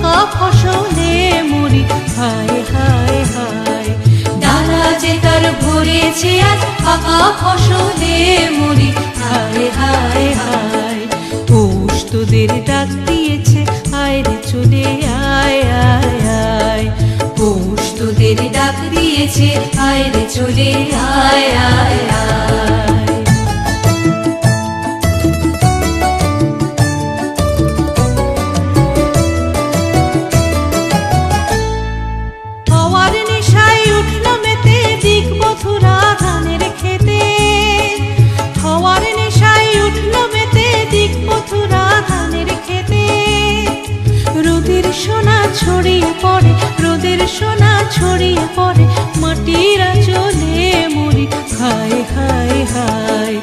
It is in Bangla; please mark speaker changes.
Speaker 1: পাকা ফসলে মরি, হায় হায় হায়। ডালা যে তার ভরেছে আজ পাকা ফসলে মরি, হায় হায় হায়। পৌষ তোদের ডাক দিয়েছে, আয় রে চলে আয় আয় আয়। পৌষ তোদের ডাক দিয়েছে, আয় রে চলে আয় আয় আয়। হাওয়ার নেশায় উঠল মেতে দিক বধুরা ধানের খেতে, হাওয়ার নেশায় উঠল মেতে দিক বধুরা ধানের খেতে। রোদের সোনা ছড়িয়ে পড়ে, রোদের সোনা ছড়িয়ে পড়ে, মাটির আঁচলে মরি, হায় হায় হায়।